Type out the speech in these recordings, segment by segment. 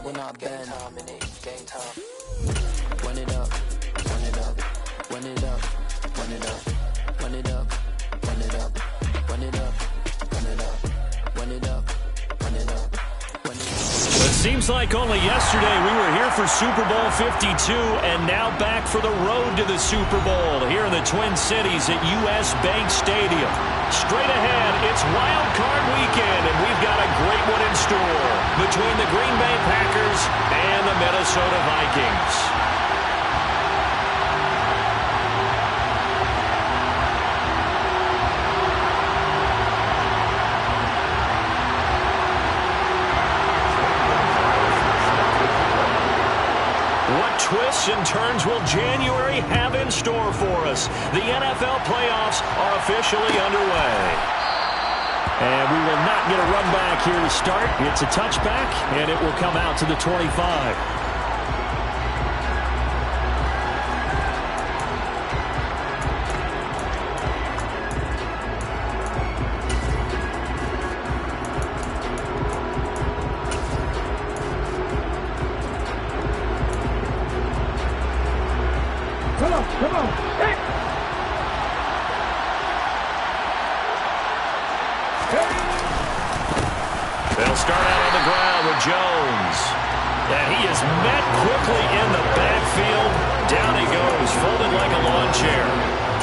will not bend. Game time. Run it up, run it up, run it up, run it up, run it up, run it up, run it up, run it up, run it up, run it up. It seems like only yesterday we were here for Super Bowl 52 and now back for the road to the Super Bowl here in the Twin Cities at US Bank Stadium. Straight ahead, it's Wild Card Weekend, and we've got a great one in store between the Green Bay Packers and the Minnesota Vikings. What twists and turns will January have in store for us? The NFL playoffs are officially underway. And we will not get a run back here to start. It's a touchback, and it will come out to the 25. Come on. Hey. They'll start out on the ground with Jones. And he is met quickly in the backfield. Down he goes, folded like a lawn chair.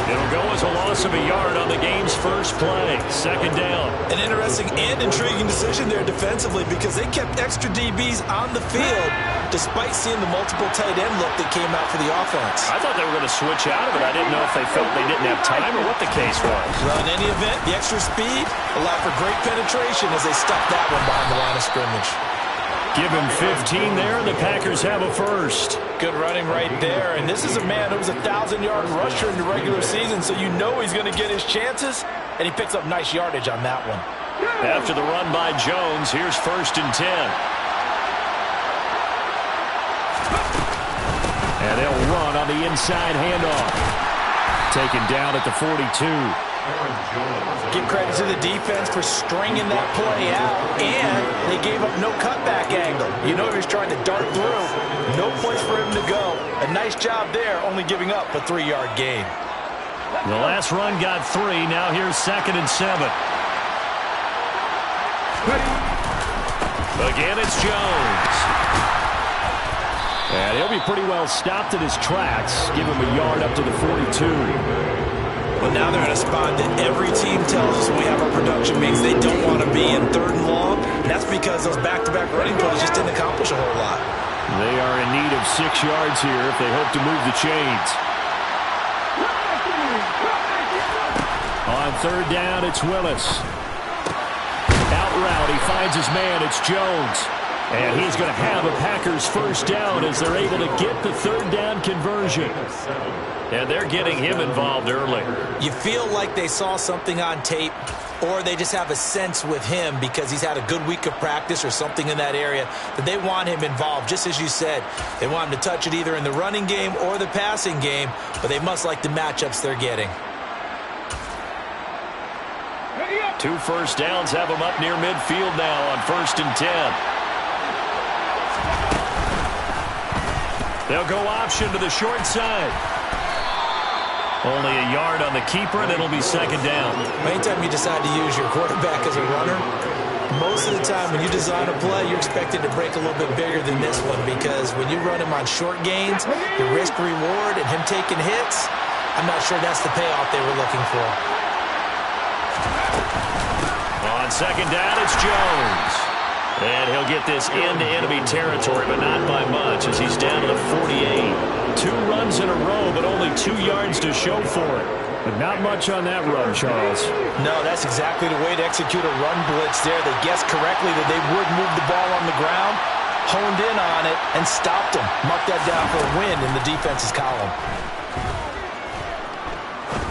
It'll go as a loss of a yard on the game's first play. Second down. An interesting and intriguing decision there defensively because they kept extra DBs on the field despite seeing the multiple tight end look that came out for the offense. I thought they were going to switch out of it. I didn't know if they felt they didn't have time or what the case was. Well, in any event, the extra speed allowed for great penetration as they stuffed that one behind the line of scrimmage. Give him 15 there, and the Packers have a first. Good running right there, and this is a man who was a 1,000-yard rusher in the regular season, so you know he's going to get his chances, and he picks up nice yardage on that one. After the run by Jones, here's 1st and 10. And they'll run on the inside handoff. Taken down at the 42. Give credit to the defense for stringing that play out, and they gave up no cutback angle. You know he was trying to dart through. No place for him to go. A nice job there, only giving up a 3-yard gain. The last run got 3. Now here's 2nd and 7. Again, it's Jones. And he'll be pretty well stopped in his tracks. Give him a yard up to the 42. Well, now they're in a spot that every team tells us when we have our production means they don't want to be in 3rd and long. And that's because those back-to-back running plays just didn't accomplish a whole lot. They are in need of 6 yards here if they hope to move the chains. On 3rd down, it's Willis. Out route, he finds his man. It's Jones. And he's going to have a Packers first down as they're able to get the 3rd down conversion. And they're getting him involved early. You feel like they saw something on tape, or they just have a sense with him because he's had a good week of practice or something in that area that they want him involved. Just as you said, they want him to touch it either in the running game or the passing game, but they must like the matchups they're getting. 2 first downs have them up near midfield now on 1st and 10. They'll go option to the short side. Only a yard on the keeper, and it'll be 2nd down. Anytime you decide to use your quarterback as a runner, most of the time when you design a play, you're expected to break a little bit bigger than this one because when you run him on short gains, the risk-reward and him taking hits, I'm not sure that's the payoff they were looking for. On 2nd down, it's Jones. And he'll get this into enemy territory, but not by much as he's down to the 48. 2 runs in a row, but only 2 yards to show for it. But not much on that run, Charles. No, that's exactly the way to execute a run blitz there. They guessed correctly that they would move the ball on the ground, honed in on it, and stopped him. Mark that down for a win in the defense's column.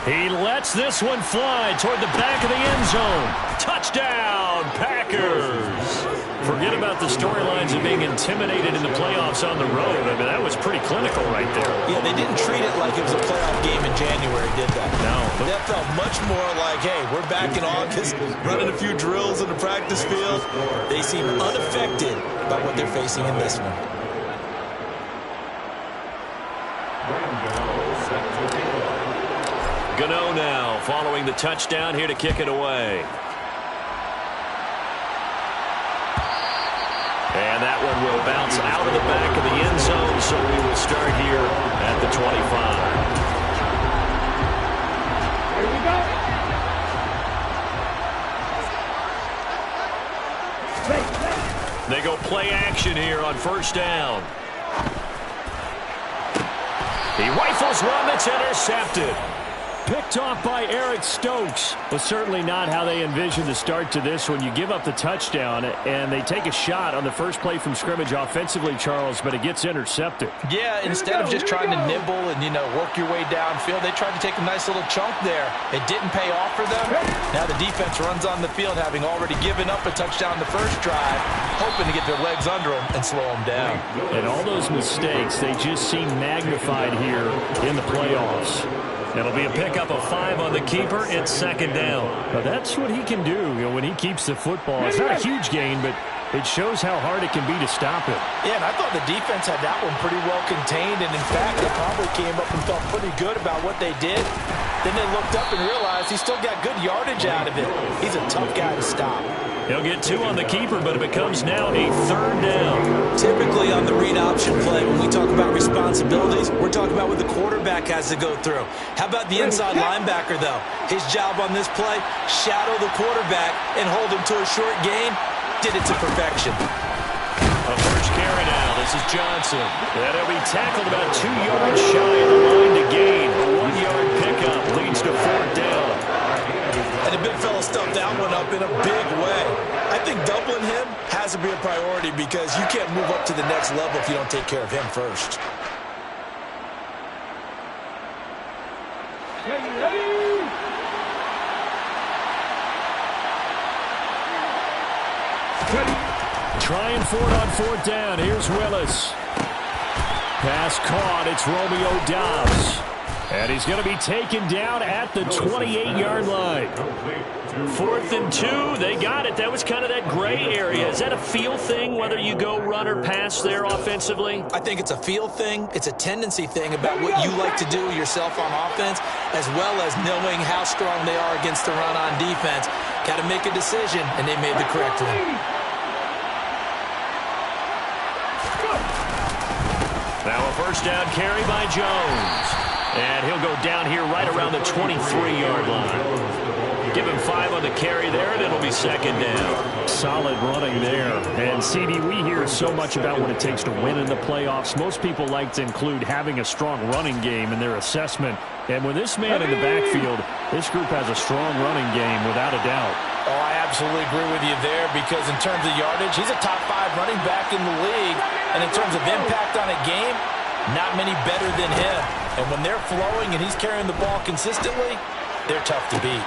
He lets this one fly toward the back of the end zone. Touchdown, Packers. Forget about the storylines of being intimidated in the playoffs on the road. I mean, that was pretty clinical right there. Yeah, they didn't treat it like it was a playoff game in January, did they? No. That felt much more like, hey, we're back in August, running a few drills in the practice field. They seem unaffected by what they're facing in this one. Gano now following the touchdown here to kick it away. And that one will bounce out of the back of the end zone, so we will start here at the 25. They go play action here on first down. He rifles one that's intercepted. Picked off by Eric Stokes. But certainly not how they envisioned the start to this one. You give up the touchdown, and they take a shot on the first play from scrimmage offensively, Charles, but it gets intercepted. Yeah, instead of just trying to nibble and, work your way downfield, they tried to take a nice little chunk there. It didn't pay off for them. Now the defense runs on the field, having already given up a touchdown the first drive, hoping to get their legs under them and slow them down. And all those mistakes, they just seem magnified here in the playoffs. It'll be a pickup of 5 on the keeper. It's second down. Now that's what he can do when he keeps the football. It's not a huge gain, but it shows how hard it can be to stop it. Yeah, and I thought the defense had that one pretty well contained, and in fact, they probably came up and felt pretty good about what they did. Then they looked up and realized he still got good yardage out of it. He's a tough guy to stop. He'll get 2 on the keeper, but it becomes now a third down. Typically on the read option play, when we talk about responsibilities, we're talking about what the quarterback has to go through. How about the inside linebacker, though? His job on this play, shadow the quarterback and hold him to a short gain. Did it to perfection. A first carry now. This is Johnson. And he'll be tackled about 2 yards shy of the line to gain. A 1-yard pickup leads to fourth down. And the big fella stuffed that one up in a big way. I think doubling him has to be a priority because you can't move up to the next level if you don't take care of him first. Trying for it on fourth down. Here's Willis. Pass caught. It's Romeo Doubs. And he's going to be taken down at the 28-yard line. 4th and 2. They got it. That was kind of that gray area. Is that a feel thing, whether you go run or pass there offensively? I think it's a feel thing. It's a tendency thing about what you like to do yourself on offense, as well as knowing how strong they are against the run on defense. Got to make a decision, and they made the correct one. Now a first down carry by Jones. And he'll go down here right around the 23-yard line. Give him 5 on the carry there, and it'll be second down. Solid running there. And, CD, we hear so much about what it takes to win in the playoffs. Most people like to include having a strong running game in their assessment. And with this man in the backfield, this group has a strong running game without a doubt. Oh, I absolutely agree with you there because in terms of yardage, he's a top 5 running back in the league. And in terms of impact on a game, not many better than him. And when they're flowing and he's carrying the ball consistently, they're tough to beat.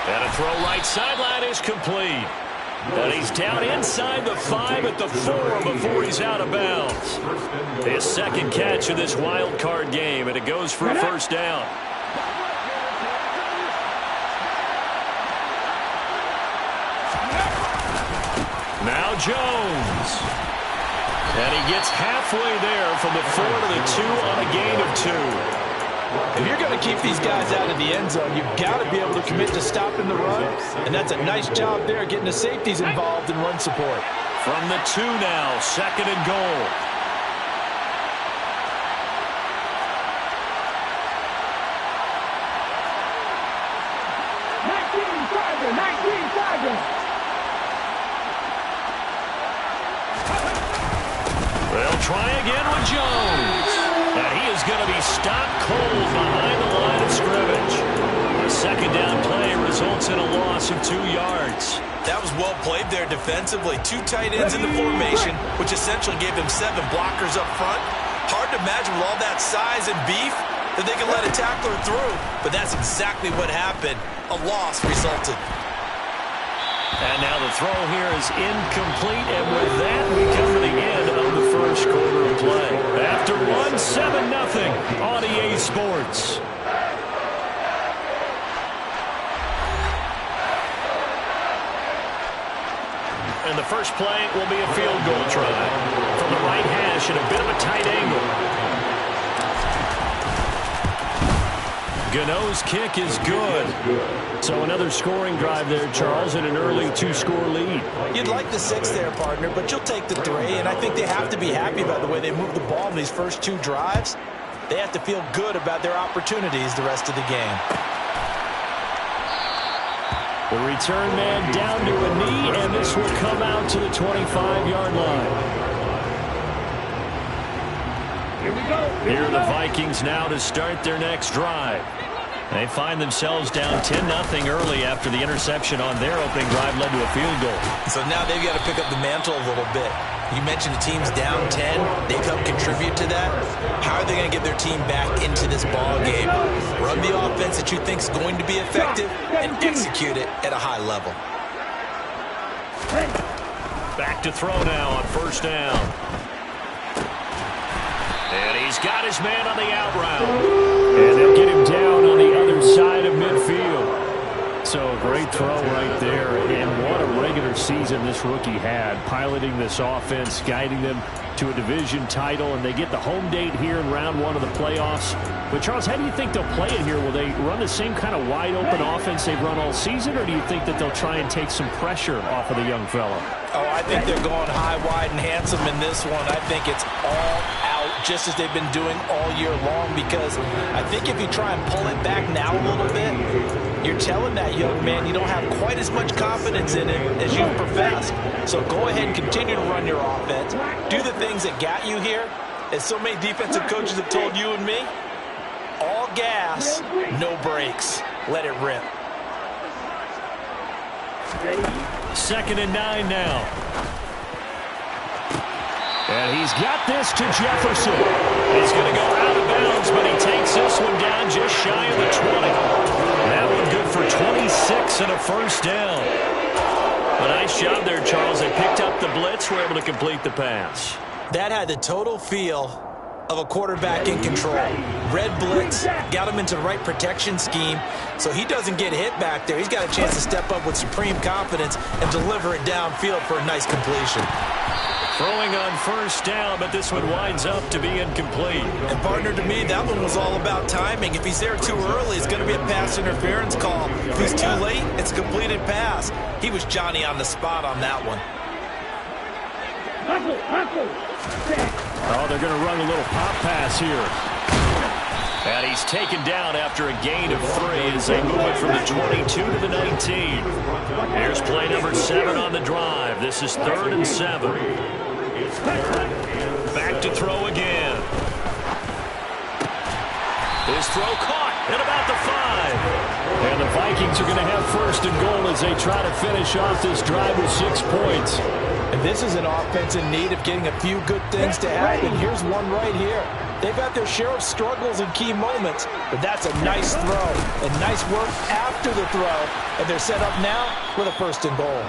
And a throw right sideline is complete. And he's down inside the 5 at the 4 before he's out of bounds. His second catch of this wild card game, and it goes for a first down. Now Jones. And he gets halfway there from the 4 to the 2 on a gain of 2. If you're going to keep these guys out of the end zone, you've got to be able to commit to stopping the run. And that's a nice job there, getting the safeties involved in run support. From the 2 now, second and goal. They'll try again with Jones. And he is going to be stopped cold behind the line of scrimmage. A second down play results in a loss of 2 yards. That was well played there defensively. 2 tight ends in the formation, which essentially gave them 7 blockers up front. Hard to imagine with all that size and beef that they can let a tackler through. But that's exactly what happened. A loss resulted. And now the throw here is incomplete, and with that, we come to the end of the first quarter of play. After one, 7-0 on EA Sports. And the first play will be a field goal try from the right hash at a bit of a tight angle. Gano's kick is good. So another scoring drive there, Charles, and an early two-score lead. You'd like the 6 there, partner, but you'll take the 3, and I think they have to be happy about the way they moved the ball in these first 2 drives. They have to feel good about their opportunities the rest of the game. The return man down to a knee, and this will come out to the 25-yard line. Here are the Vikings now to start their next drive. They find themselves down 10-0 early after the interception on their opening drive led to a field goal. So now they've got to pick up the mantle a little bit. You mentioned the team's down 10. They've helped contribute to that. How are they going to get their team back into this ball game? Run the offense that you think is going to be effective and execute it at a high level. Back to throw now on first down. And he's got his man on the out route. And they'll get him down on the other side of midfield. So a great throw right there. And what a regular season this rookie had, piloting this offense, guiding them to a division title. And they get the home date here in round 1 of the playoffs. But, Charles, how do you think they'll play it here? Will they run the same kind of wide-open offense they've run all season, or do you think that they'll try and take some pressure off of the young fella? Oh, I think they're going high, wide, and handsome in this one. I think it's all out, just as they've been doing all year long, because I think if you try and pull it back now a little bit, you're telling that young man you don't have quite as much confidence in him as you've professed. So go ahead and continue to run your offense. Do the things that got you here. As so many defensive coaches have told you and me, all gas, no brakes. Let it rip. 2nd and 9 now. And he's got this to Jefferson. He's going to go out of bounds, but he takes this one down just shy of the 20. That one good for 26 and a first down. A nice job there, Charles. They picked up the blitz, were able to complete the pass. That had the total feel of a quarterback in control. Red blitz, got him into the right protection scheme, so he doesn't get hit back there. He's got a chance to step up with supreme confidence and deliver it downfield for a nice completion. Throwing on first down, but this one winds up to be incomplete. And partner, to me, that one was all about timing. If he's there too early, it's going to be a pass interference call. If he's too late, it's a completed pass. He was Johnny on the spot on that one. Oh, they're going to run a little pop pass here. And he's taken down after a gain of 3 as they move it from the 22 to the 19. Here's play number 7 on the drive. This is 3rd and 7. Back to throw again. His throw caught at about the 5. And the Vikings are going to have 1st and goal as they try to finish off this drive with 6 points. And this is an offense in need of getting a few good things to happen. Here's one right here. They've had their share of struggles in key moments, but that's a nice throw and nice work after the throw. And they're set up now with a 1st and goal.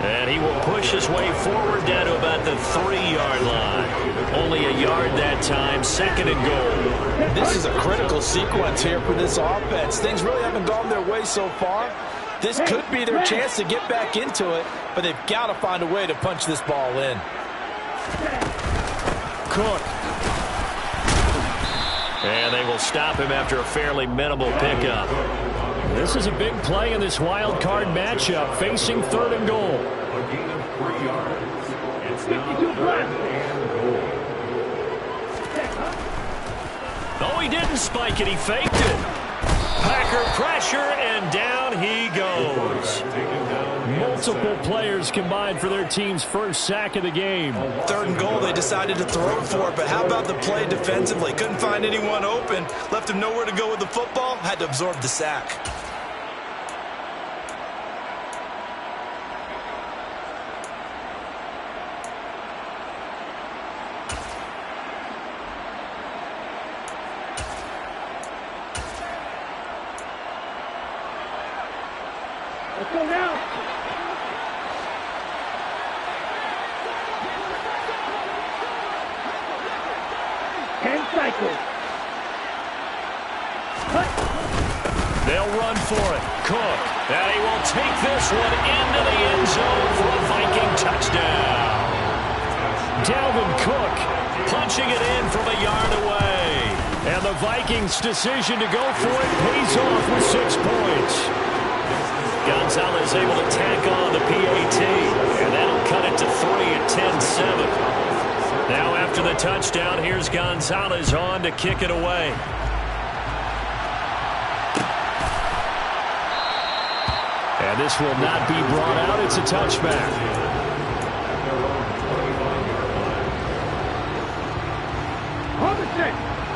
And he will push his way forward down to about the 3-yard line. Only a yard that time, 2nd and goal. This is a critical sequence here for this offense. Things really haven't gone their way so far. This could be their chance to get back into it, but they've got to find a way to punch this ball in. Cook. And they will stop him after a fairly minimal pickup. This is a big play in this wild card matchup, facing 3rd and goal. Oh, he didn't spike it. He faked it. Packer pressure, and down he goes. Multiple players combined for their team's 1st sack of the game. 3rd and goal, they decided to throw for it, but how about the play defensively? Couldn't find anyone open, left him nowhere to go with the football, had to absorb the sack. Let's go now. cycle. They'll run for it. Cook. And he will take this one into the end zone for a Viking touchdown. Dalvin Cook punching it in from a yard away. And the Vikings' decision to go for it pays off with 6 points. Gonzalez able to tack on the PAT. And that'll cut it to 3 at 10-7. Now after the touchdown, here's Gonzalez on to kick it away. And this will not be brought out. It's a touchback.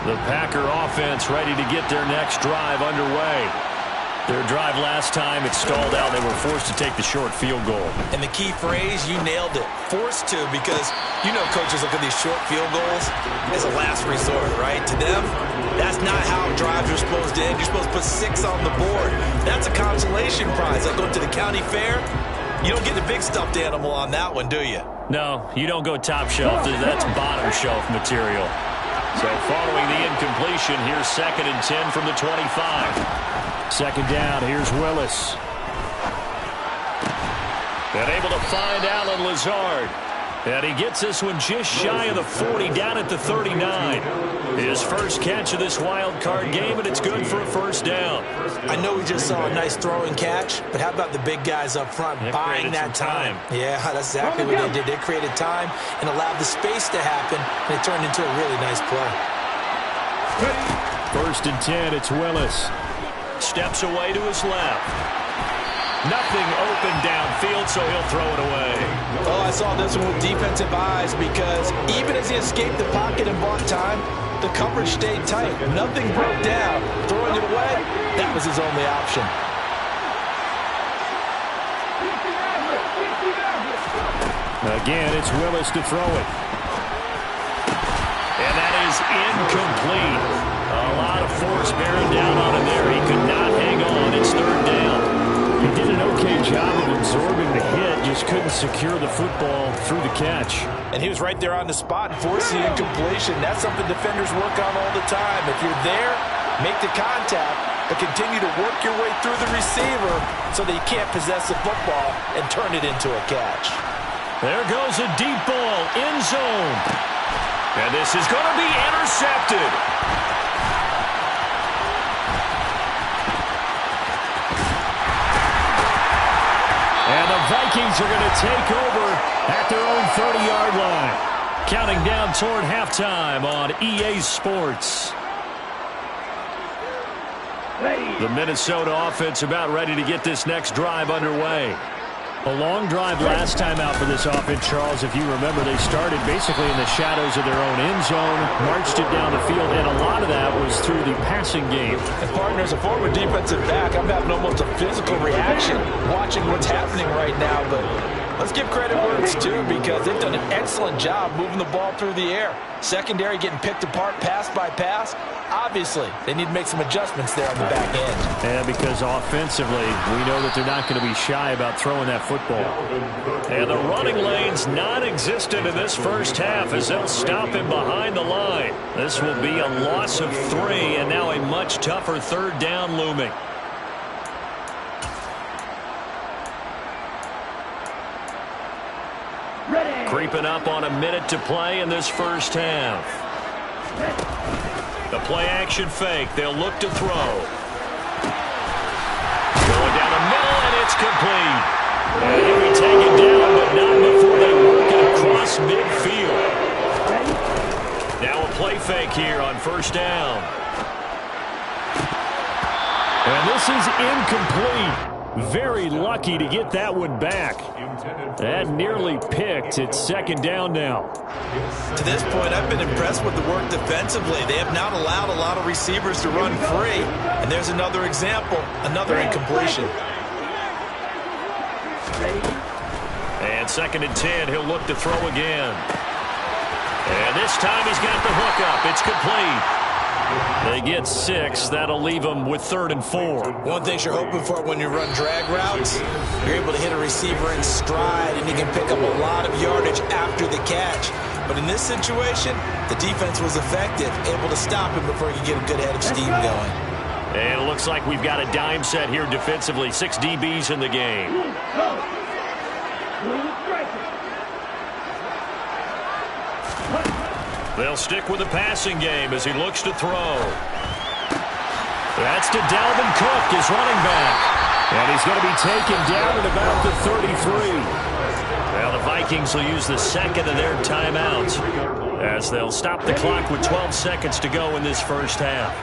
The Packer offense ready to get their next drive underway. Their drive last time, it stalled out. They were forced to take the short field goal. And the key phrase, you nailed it. Forced to, because you know coaches look at these short field goals as a last resort, right? To them, that's not how drives are supposed to end. You're supposed to put 6 on the board. That's a consolation prize. Like going to the county fair, you don't get the big stuffed animal on that one, do you? No, you don't go top shelf. That's bottom shelf material. So following the incompletion, here's 2nd and 10 from the 25. Second down, here's Willis. And able to find Alan Lazard. And he gets this one just shy of the 40, down at the 39. His first catch of this wild card game, and it's good for a first down. I know we just saw a nice throwing catch, but how about the big guys up front buying that time? Yeah, that's exactly what they did. They created time and allowed the space to happen, and it turned into a really nice play. First and 10, it's Willis. Steps away to his left. Nothing open downfield, so he'll throw it away. Oh, I saw this one with defensive eyes because even as he escaped the pocket and bought time, the coverage stayed tight. Nothing broke down. Throwing it away, that was his only option. Again, it's Willis to throw it. And that is incomplete. A lot of force bearing down on him there. He could not hang on. It's 3rd down. He did an okay job of absorbing the hit, just couldn't secure the football through the catch. And he was right there on the spot and forced the incompletion. That's something defenders work on all the time. If you're there, make the contact, but continue to work your way through the receiver so that you can't possess the football and turn it into a catch. There goes a deep ball, end zone. And this is going to be intercepted. And the Vikings are going to take over at their own 30-yard line. Counting down toward halftime on EA Sports. The Minnesota offense about ready to get this next drive underway. A long drive last time out for this offense, Charles. If you remember, they started basically in the shadows of their own end zone, marched it down the field, and a lot of that was through the passing game. And partner, as a former defensive back, I'm having almost a physical reaction watching what's happening right now. But let's give credit where it's due because they've done an excellent job moving the ball through the air. Secondary getting picked apart pass by pass. Obviously, they need to make some adjustments there on the back end. And because offensively, we know that they're not going to be shy about throwing that football. And the running lane's non-existent in this first half as they'll stop him behind the line. This will be a loss of 3, and now a much tougher 3rd down looming. Creeping up on a minute to play in this first half. The play-action fake. They'll look to throw. Going down the middle, and it's complete. And he'll be taken down, but not before they work it across midfield. Now a play fake here on 1st down. And this is incomplete. Very lucky to get that one back. That nearly picked. It's 2nd down now. To this point, I've been impressed with the work defensively. They have not allowed a lot of receivers to run free. And there's another example, another incompletion. And 2nd and 10, he'll look to throw again. And this time he's got the hook up. It's complete. They get 6. That'll leave them with 3rd and 4. One thing you're hoping for when you run drag routes, you're able to hit a receiver in stride, and you can pick up a lot of yardage after the catch. But in this situation, the defense was effective, able to stop him before he could get a good head of steam going. And it looks like we've got a dime set here defensively. 6 DBs in the game. They'll stick with the passing game as he looks to throw. That's to Dalvin Cook, his running back. And he's going to be taken down at about the 33. Well, the Vikings will use the second of their timeouts as they'll stop the clock with 12 seconds to go in this first half.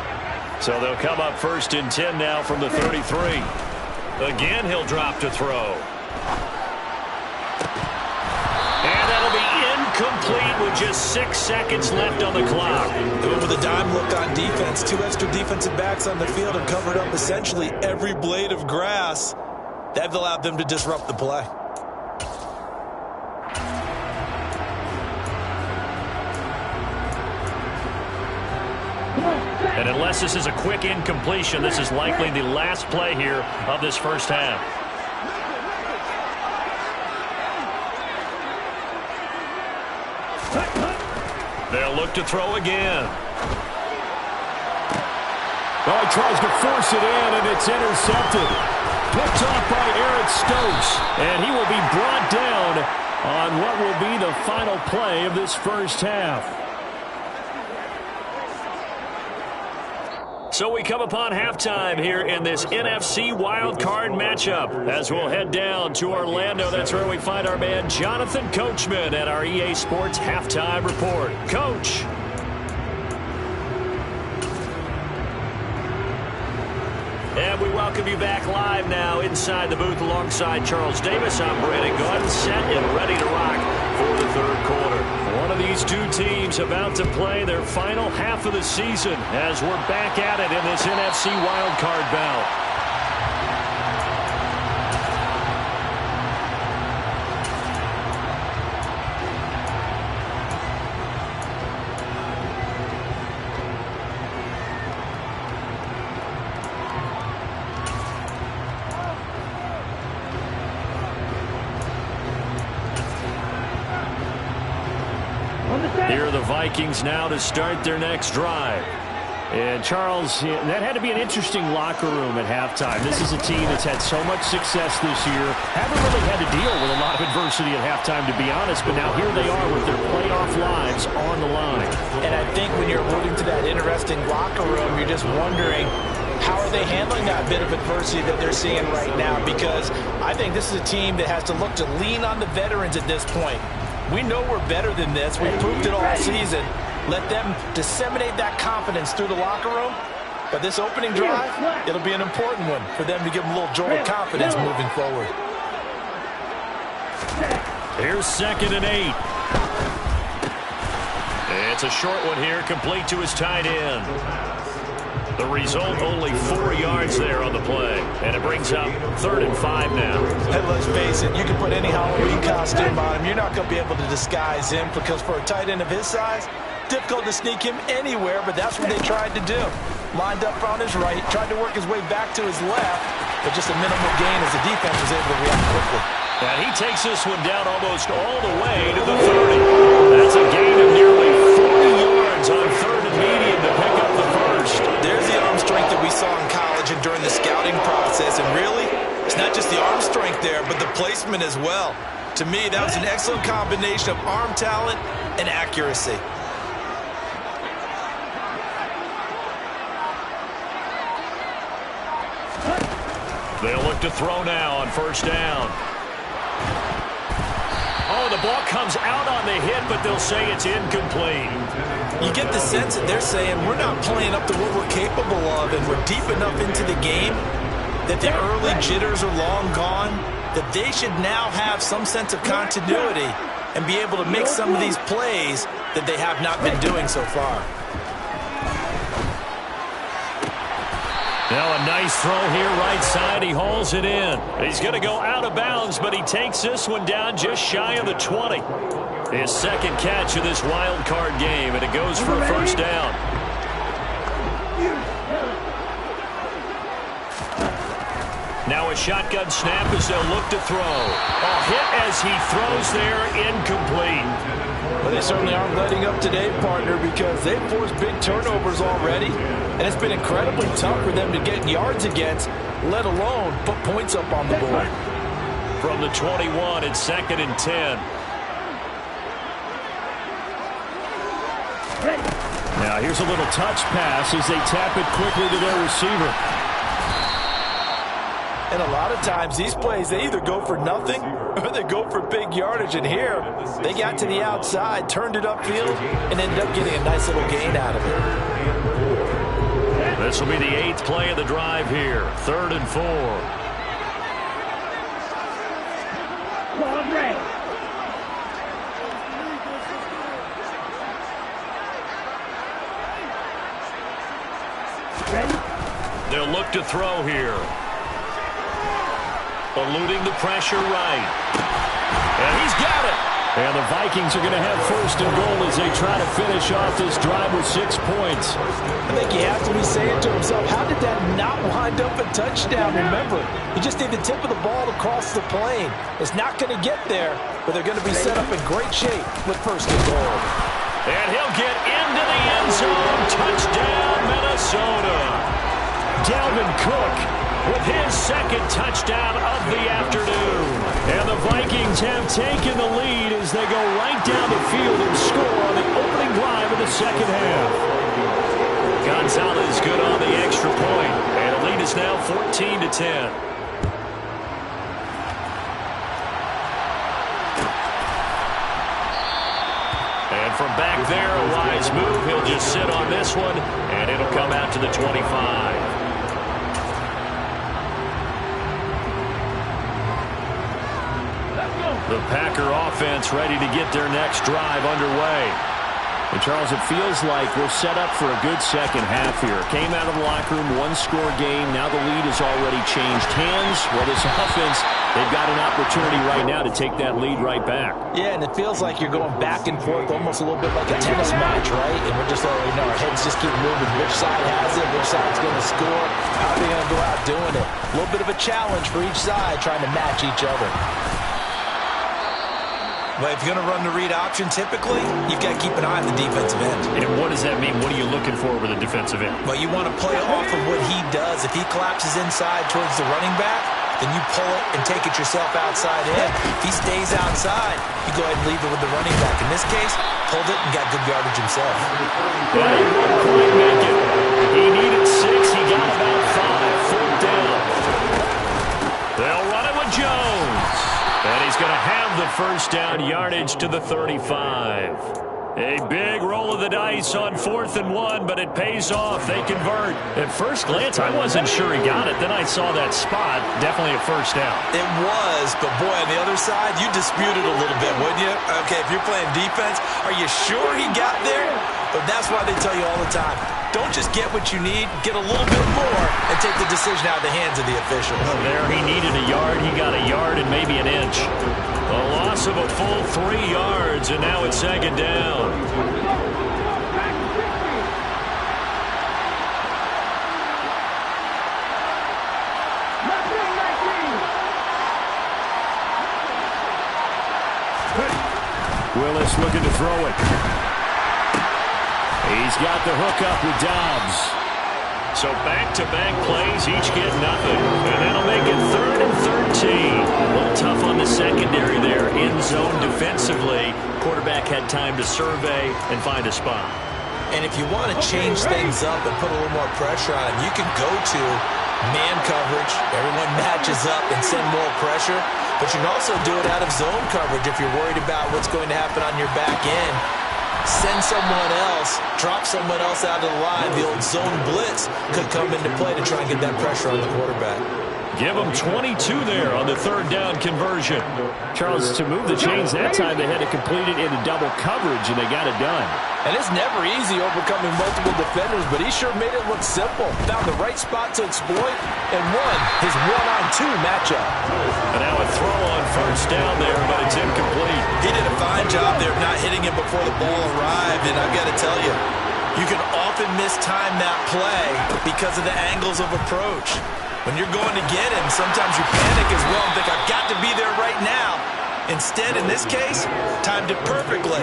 So they'll come up 1st and 10 now from the 33. Again, he'll drop to throw. And that'll be incomplete with just 6 seconds left on the clock. They went with a dime look on defense. 2 extra defensive backs on the field and covered up essentially every blade of grass. That allowed them to disrupt the play. And unless this is a quick incompletion, this is likely the last play here of this first half. They'll look to throw again. Well, he tries to force it in, and it's intercepted. Picked off by Eric Stokes, and he will be brought down on what will be the final play of this first half. So we come upon halftime here in this NFC wildcard matchup as we'll head down to Orlando. That's where we find our man Jonathan Coachman at our EA Sports Halftime Report. Coach. And we welcome you back live now inside the booth alongside Charles Davis. I'm Brandon Gordon, set and ready to rock for the third quarter. One of these two teams about to play their final half of the season as we're back at it in this NFC wildcard bout. Here are the Vikings now to start their next drive. And, Charles, that had to be an interesting locker room at halftime. This is a team that's had so much success this year. Haven't really had to deal with a lot of adversity at halftime, to be honest, but now here they are with their playoff lives on the line. And I think when you're alluding to that interesting locker room, you're just wondering, how are they handling that bit of adversity that they're seeing right now? Because I think this is a team that has to look to lean on the veterans at this point. We know we're better than this. We've proved it all season. Let them disseminate that confidence through the locker room. But this opening drive, it'll be an important one for them to give them a little jolt of confidence moving forward. Here's 2nd and 8. It's a short one here, complete to his tight end. The result, only 4 yards there on the play. And it brings up 3rd and 5 now. Hey, let's face it, you can put any Halloween costume on him. You're not going to be able to disguise him because for a tight end of his size, difficult to sneak him anywhere, but that's what they tried to do. Lined up on his right, tried to work his way back to his left, but just a minimal gain as the defense was able to react quickly. And he takes this one down almost all the way to the 30. That's a gain of nearly 40 yards on 3rd and medium to pick up the first. There's the arm strength that we saw in college and during the scouting process. And really, it's not just the arm strength there, but the placement as well. To me, that was an excellent combination of arm talent and accuracy. They'll look to throw now on 1st down. Oh, the ball comes out on the hit, but they'll say it's incomplete. You get the sense that they're saying we're not playing up to what we're capable of, and we're deep enough into the game that the early jitters are long gone, that they should now have some sense of continuity and be able to make some of these plays that they have not been doing so far. Now a nice throw here right side. He hauls it in. He's going to go out of bounds, but he takes this one down just shy of the 20. His 2nd catch of this wild card game, and it goes for a 1st down. Now a shotgun snap as they'll look to throw. A hit as he throws there, incomplete. Well, they certainly aren't letting up today, partner, because they've forced big turnovers already, and it's been incredibly tough for them to get yards against, let alone put points up on the board. From the 21, it's 2nd and 10. Now here's a little touch pass as they tap it quickly to their receiver. And a lot of times these plays, they either go for nothing or they go for big yardage. And here, they got to the outside, turned it upfield, and ended up getting a nice little gain out of it. This will be the 8th play of the drive here. 3rd and 4. They'll look to throw here. Eluding the pressure right. And he's got it. And the Vikings are going to have 1st and goal as they try to finish off this drive with 6 points. I think he has to be saying to himself, how did that not wind up a touchdown? Remember, you just need the tip of the ball to cross the plane. It's not going to get there, but they're going to be set up in great shape with 1st and goal. And he'll get into the end zone. Touchdown, Minnesota. Dalvin Cook with his 2nd touchdown of the afternoon. And the Vikings have taken the lead as they go right down the field and score on the opening drive of the 2nd half. Gonzalez good on the extra point. And the lead is now 14-10. And from back there, a wise move. He'll just sit on this one, and it'll come out to the 25. The Packer offense ready to get their next drive underway. And, Charles, it feels like we're set up for a good second half here. Came out of the locker room, one-score game. Now the lead has already changed hands. Well, this offense, they've got an opportunity right now to take that lead right back. Yeah, and it feels like you're going back and forth almost a little bit like a tennis match, right? And we're just already know our heads just keep moving. Which side has it? Which side's going to score? How are they going to go out doing it? A little bit of a challenge for each side trying to match each other. Well, if you're going to run the read option, typically, you've got to keep an eye on the defensive end. And what does that mean? What are you looking for with a defensive end? Well, you want to play off of what he does. If he collapses inside towards the running back, then you pull it and take it yourself outside in. If he stays outside, you go ahead and leave it with the running back. In this case, pulled it and got good yardage himself. Well, he won't quite make it. He needed 6. He got about 5. 4th down. They'll run it with Jones. And he's going to have the 1st down, yardage to the 35. A big roll of the dice on 4th and 1, but it pays off. They convert. At first glance, I wasn't sure he got it. Then I saw that spot. Definitely a 1st down. It was, but boy, on the other side, you dispute it a little bit, wouldn't you? Okay, if you're playing defense, are you sure he got there? But that's why they tell you all the time, don't just get what you need, get a little bit more, and take the decision out of the hands of the officials. There he needed a yard. He got a yard and maybe an inch. A loss of a full 3 yards, and now it's 2nd down. Willis looking to throw it. He's got the hook up with Dobbs. So back-to-back plays, each get nothing. And that'll make it 3rd and 13. A little tough on the secondary there. In zone defensively. Quarterback had time to survey and find a spot. And if you want to change things up and put a little more pressure on him, you can go to man coverage. Everyone matches up and send more pressure. But you can also do it out of zone coverage if you're worried about what's going to happen on your back end. Send someone else, drop someone else out of the line. The old zone blitz could come into play to try and get that pressure on the quarterback. Give them 22 there on the 3rd down conversion. Charles, to move the chains that time, they had to complete it into double coverage, and they got it done. And it's never easy overcoming multiple defenders, but he sure made it look simple. Found the right spot to exploit and won his 1-on-2 matchup. And now a throw on 1st down there, but it's incomplete. He did a fine job there of not hitting it before the ball arrived, and I've got to tell you, you can often mistime that play because of the angles of approach. When you're going to get him, sometimes you panic as well and think, I've got to be there right now. Instead, in this case, timed it perfectly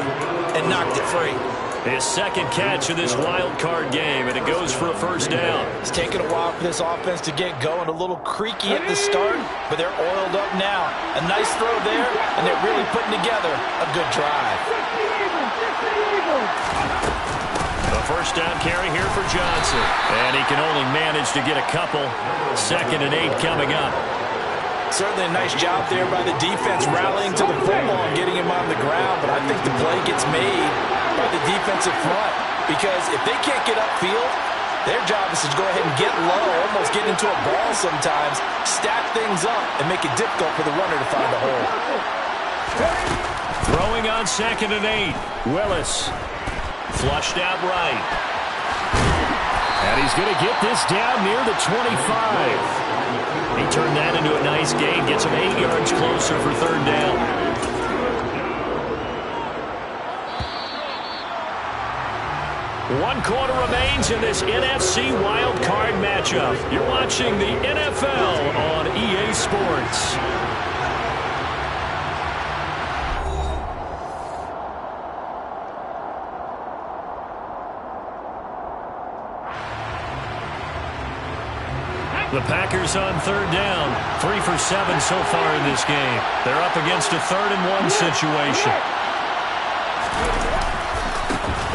and knocked it free. His second catch of this wild card game, and it goes for a first down. It's taken a while for this offense to get going. A little creaky at the start, but they're oiled up now. A nice throw there, and they're really putting together a good drive. A first down carry here for Johnson. And he can only manage to get a couple. 2nd and 8 coming up. Certainly a nice job there by the defense rallying to the football and getting him on the ground, but I think the play gets made by the defensive front, because if they can't get upfield, their job is to go ahead and get low, almost get into a ball sometimes, stack things up, and make it difficult for the runner to find a hole. Throwing on 2nd and 8. Willis. Flushed out right. And he's going to get this down near the 25. He turned that into a nice gain. Gets him 8 yards closer for 3rd down. 1 quarter remains in this NFC Wild Card matchup. You're watching the NFL on EA Sports. The Packers on 3rd down. 3 for 7 so far in this game. They're up against a 3rd and 1 situation.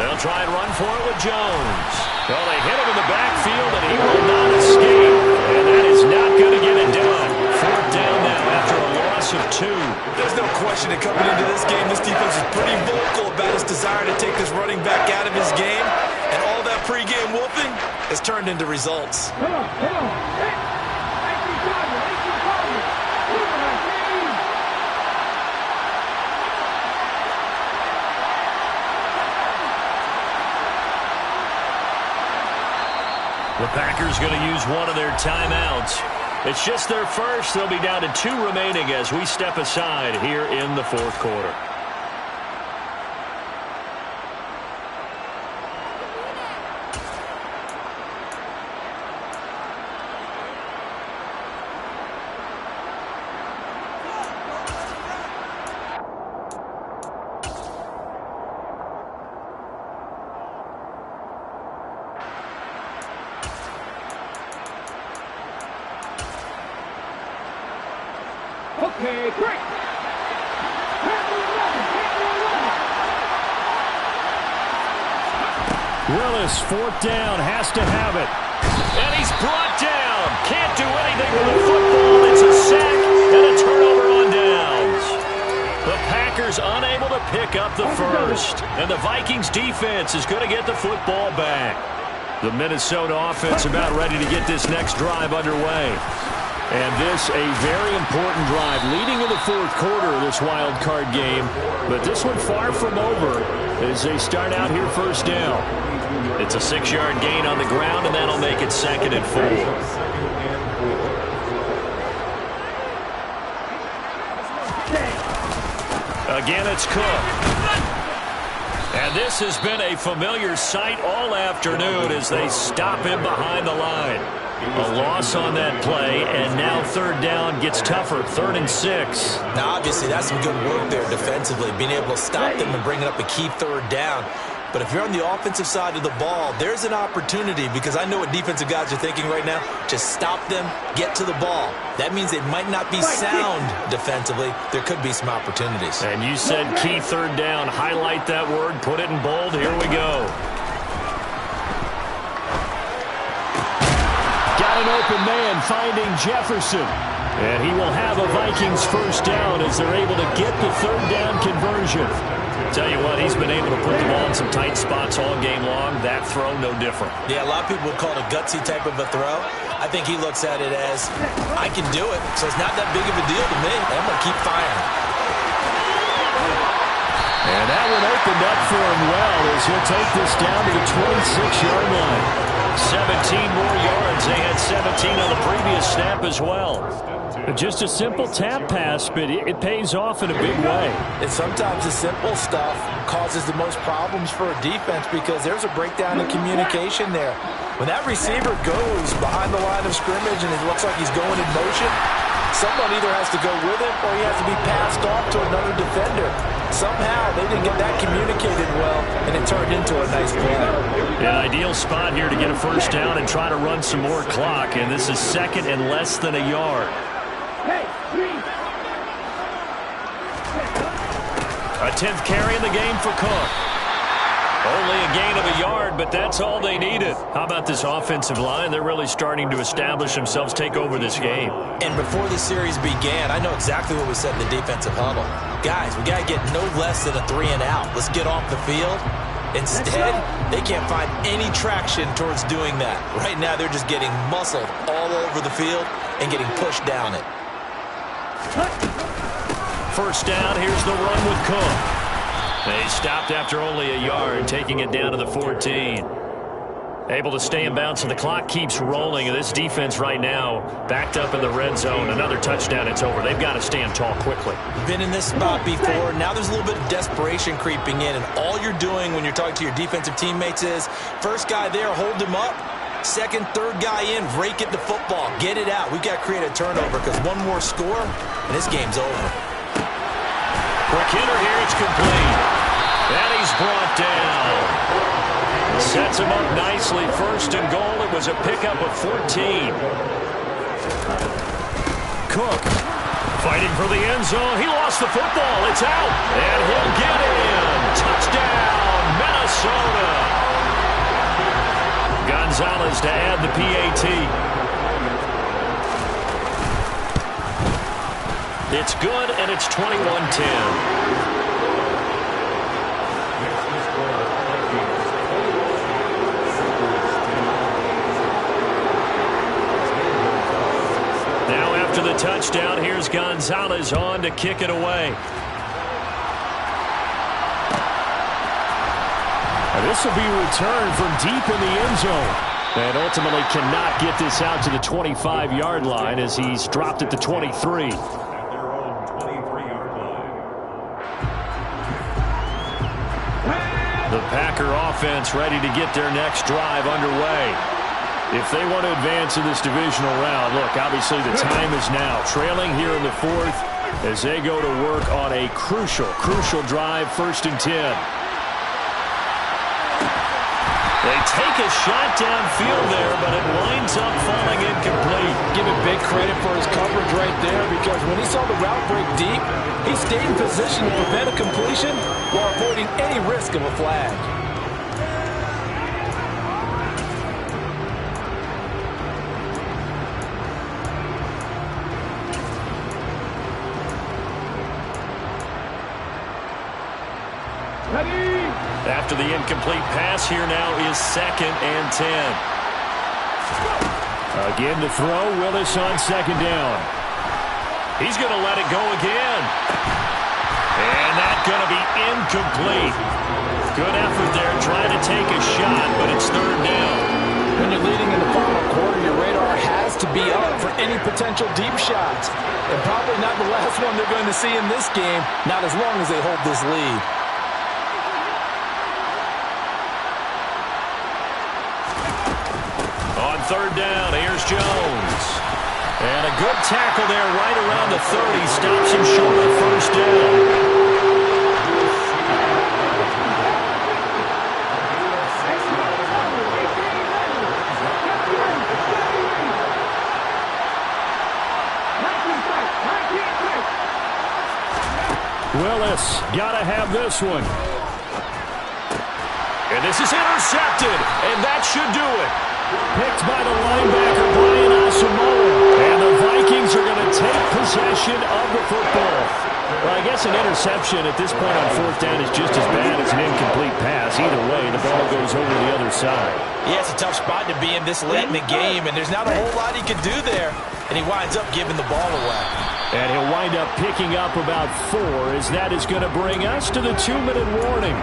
They'll try and run for it with Jones. Well, they hit him in the backfield, and he will not escape. And that is not going to get it done. 4th down now after a loss of 2. There's no question that coming into this game, this defense is pretty vocal about its desire to take this running back out of his game. And all that pregame wolfing has turned into results. Come on, come on. Hey, The Packers going to use one of their timeouts. It's just their first. They'll be down to 2 remaining as we step aside here in the 4th quarter. okay, great. Willis, 4th down, has to have it. And he's brought down. Can't do anything with the football. It's a sack and a turnover on downs. The Packers unable to pick up the first. And the Vikings defense is going to get the football back. The Minnesota offense about ready to get this next drive underway. And this a very important drive leading in the 4th quarter of this wild card game. But this one far from over as they start out here 1st down. It's a 6-yard gain on the ground, and that'll make it 2nd and 4. Again, it's Cook. And this has been a familiar sight all afternoon as they stop him behind the line. A loss on that play, and now 3rd down gets tougher, 3rd and 6. Now, obviously, that's some good work there defensively, being able to stop them and bring up a key 3rd down. But if you're on the offensive side of the ball, there's an opportunity, because I know what defensive guys are thinking right now. Just stop them, get to the ball. That means they might not be sound defensively. There could be some opportunities. And you said key 3rd down. Highlight that word, put it in bold. Here we go. Got an open man finding Jefferson. And he will have a Vikings 1st down as they're able to get the 3rd down conversion. Tell you what, he's been able to put the ball in some tight spots all game long. That throw, no different. Yeah, a lot of people would call it a gutsy type of a throw. I think he looks at it as, I can do it, so it's not that big of a deal to me. I'm going to keep firing. And that one opened up for him well as he'll take this down to the 26-yard line. 17 more yards. They had 17 on the previous snap as well. Just a simple tap pass, but it pays off in a big way. And sometimes the simple stuff causes the most problems for a defense because there's a breakdown in communication there. When that receiver goes behind the line of scrimmage and it looks like he's going in motion, Someone either has to go with him or he has to be passed off to another defender. Somehow they didn't get that communicated well, and it turned into a nice play. An ideal spot here to get a first down and try to run some more clock, and this is second and less than a yard. A 10th carry in the game for Cook. Only a gain of a yard, but that's all they needed. How about this offensive line? They're really starting to establish themselves, take over this game. And before the series began, I know exactly what we said in the defensive huddle. Guys, we got to get no less than a 3-and-out. Let's get off the field. Instead, they can't find any traction towards doing that. Right now, they're just getting muscled all over the field and getting pushed down it. First down, here's the run with Cook. They stopped after only a yard, taking it down to the 14. Able to stay in bounds, and the clock keeps rolling. And this defense right now backed up in the red zone. Another touchdown, it's over. They've got to stand tall quickly. Been in this spot before. Now there's a little bit of desperation creeping in, and all you're doing when you're talking to your defensive teammates is first guy there, hold him up. Second, third guy in, rake it the football. Get it out. We've got to create a turnover because one more score, and this game's over. Quick hitter here, it's complete. And he's brought down. Sets him up nicely. First and goal. It was a pickup of 14. Cook fighting for the end zone. He lost the football. It's out. And he'll get in. Touchdown, Minnesota. Gonzalez to add the PAT. It's good, and it's 21-10. To the touchdown, here's Gonzalez on to kick it away. This will be returned from deep in the end zone. And ultimately cannot get this out to the 25-yard line as he's dropped at the 23. The Packer offense ready to get their next drive underway. If they want to advance in this divisional round, look, obviously the time is now. Trailing here in the fourth as they go to work on a crucial drive, 1st and 10. They take a shot downfield there, but it winds up falling incomplete. Give him big credit for his coverage right there because when he saw the route break deep, he stayed in position to prevent a completion while avoiding any risk of a flag. After the incomplete pass, here now is 2nd and 10. Again to throw, Willis on 2nd down. He's going to let it go again. And that's going to be incomplete. Good effort there, trying to take a shot, but it's 3rd down. When you're leading in the final quarter, your radar has to be up for any potential deep shots. And probably not the last one they're going to see in this game, not as long as they hold this lead. On 3rd down, here's Jones. And a good tackle there right around the 30. Stops him short of 1st down. Willis, gotta have this one. And this is intercepted, and that should do it. Picked by the linebacker, Brian Asamoah. And the Vikings are going to take possession of the football. Well, I guess an interception at this point on 4th down is just as bad as an incomplete pass. Either way, the ball goes over the other side. Yeah, it's a tough spot to be in this late in the game, and there's not a whole lot he can do there. And he winds up giving the ball away. And he'll wind up picking up about 4, as that is going to bring us to the 2-minute warning.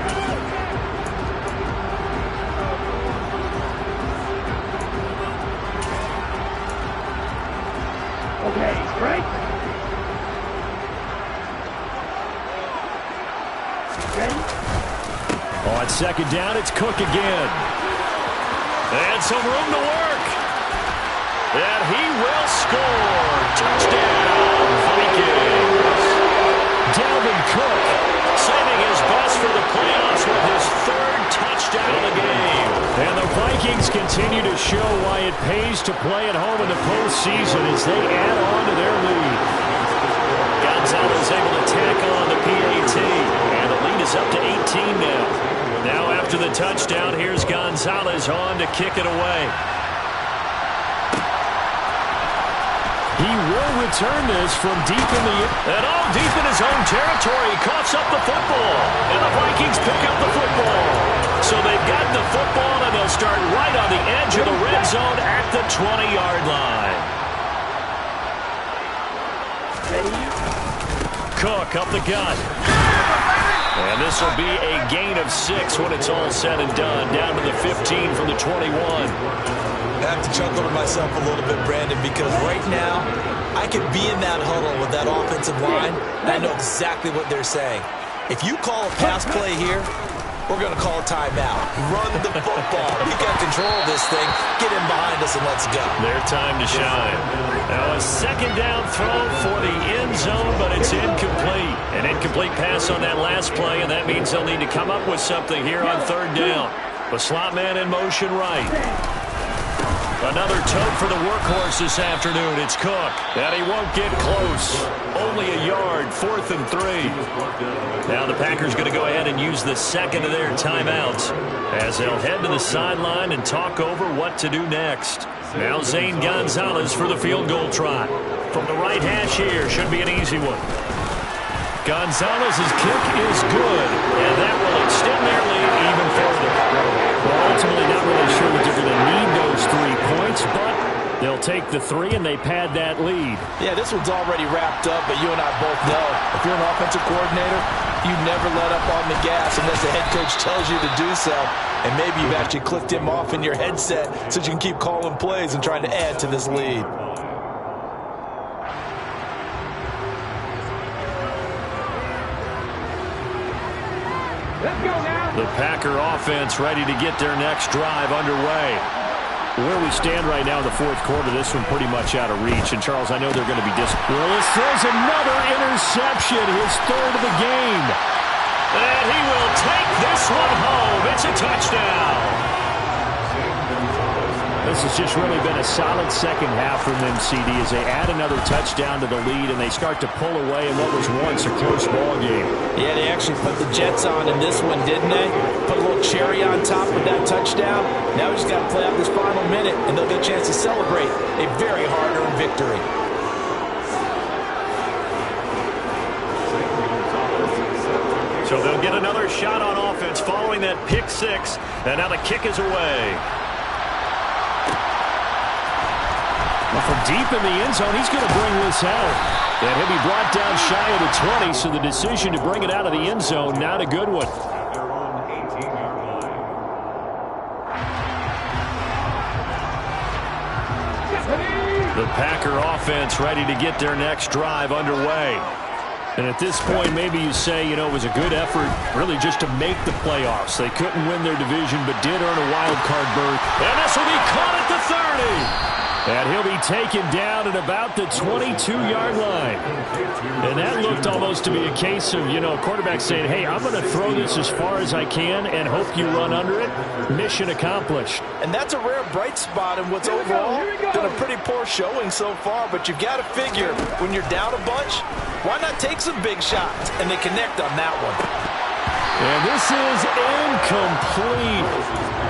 Okay, straight. On 2nd down, it's Cook again. And some room to work. And he will score. Touchdown, Vikings. Dalvin Cook saving his best for the playoffs with his third touchdown of the game. And the Vikings continue to show why it pays to play at home in the postseason as they add on to their lead. Gonzalez able to tack on the PAT. And the lead is up to 18 now. Now after the touchdown, here's Gonzalez on to kick it away. He will return this from deep in the... And deep in his own territory. He coughs up the football. And the Vikings pick up the football. So they've got the football, and they'll start right on the edge of the red zone at the 20-yard line. Cook up the gut. And this will be a gain of 6 when it's all said and done. Down to the 15 from the 21. I have to chuckle to myself a little bit, Brandon, because right now I could be in that huddle with that offensive line, and I know exactly what they're saying. If you call a pass play here, we're going to call a timeout. Run the football. We got control of this thing. Get in behind us and let's go. Their time to shine. Now a second down throw for the end zone, but it's incomplete. An incomplete pass on that last play, and that means they'll need to come up with something here on third down. The slot man in motion right. Another tote for the workhorse this afternoon. It's Cook. And he won't get close. Only a yard, 4th and 3. Now the Packers going to go ahead and use the second of their timeouts as they'll head to the sideline and talk over what to do next. Now Zane Gonzalez for the field goal try. From the right hash here, should be an easy one. Gonzalez's kick is good, and that will extend their lead even further. Well, ultimately not really sure that they're going to need those 3 points, but they'll take the 3 and they pad that lead. Yeah, this one's already wrapped up, but you and I both know if you're an offensive coordinator, you never let up on the gas unless the head coach tells you to do so. And maybe you've actually clicked him off in your headset so you can keep calling plays and trying to add to this lead. The Packer offense ready to get their next drive underway. Where we stand right now in the fourth quarter, this one pretty much out of reach. And, Charles, I know they're going to be disappointed. Willis throws another interception, his third of the game. And he will take this one home. It's a touchdown. This has just really been a solid second half from them, CD, as they add another touchdown to the lead and they start to pull away in what was once a close ball game. Yeah, they actually put the Jets on in this one, didn't they? Put a little cherry on top with that touchdown. Now we just got to play out this final minute, and they'll get a chance to celebrate a very hard-earned victory. So they'll get another shot on offense following that pick 6, and now the kick is away. From deep in the end zone, he's going to bring this out. And he'll be brought down shy of the 20, so the decision to bring it out of the end zone, not a good one. The Packer offense ready to get their next drive underway. And at this point, maybe you say, you know, it was a good effort really just to make the playoffs. They couldn't win their division, but did earn a wild card berth. And this will be caught at the 30. And he'll be taken down at about the 22-yard line. And that looked almost to be a case of, you know, a quarterback saying, hey, I'm going to throw this as far as I can and hope you run under it. Mission accomplished. And that's a rare bright spot in what's overall been a pretty poor showing so far. But you've got to figure, when you're down a bunch, why not take some big shots? And they connect on that one. And this is incomplete.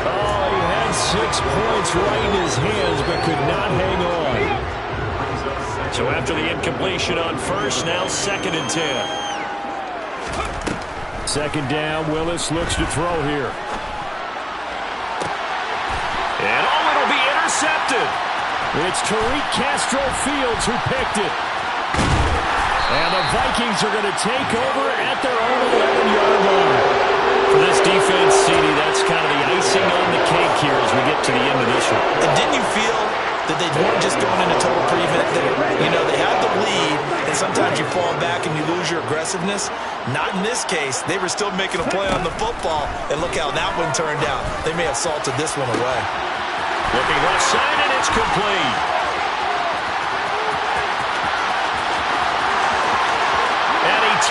Oh, he had 6 points right in his hands, but could not hang on. So after the incompletion on first, now 2nd and 10. Second down, Willis looks to throw here. And it'll be intercepted. It's Tariq Castro-Fields who picked it. And the Vikings are going to take over at their own 11-yard line. For this defense, CD, that's kind of the icing on the cake here as we get to the end of this one. And didn't you feel that they weren't just going into total prevent there? You know, they had the lead, and sometimes you fall back and you lose your aggressiveness. Not in this case. They were still making a play on the football, and look how that one turned out. They may have salted this one away. Looking left side, and it's complete.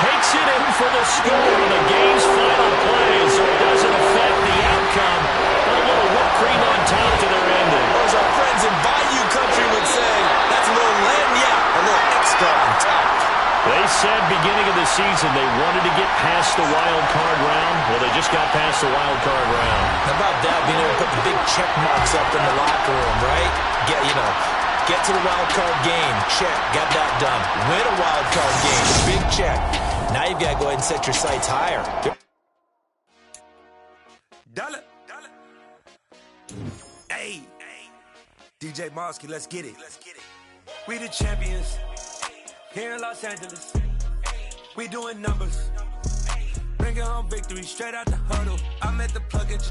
takes it in for the score on the game's final play, so it doesn't affect the outcome. But a little whipped cream on top to their ending. Or as our friends in Bayou Country would say, that's a little lagniappe, a little extra on top. They said beginning of the season they wanted to get past the wild card round. Well, they just got past the wild card round. How about that, being able to put the big check marks up in the locker room, right? Get to the wild card game. Check. Got that done. Win a wild card game. Big check. Now you've got to go ahead and set your sights higher. Dollar. Hey. DJ Mosky, let's get it. We the champions. Here in Los Angeles. We doing numbers. Bringing home victory straight out the huddle. I'm at the plug-in.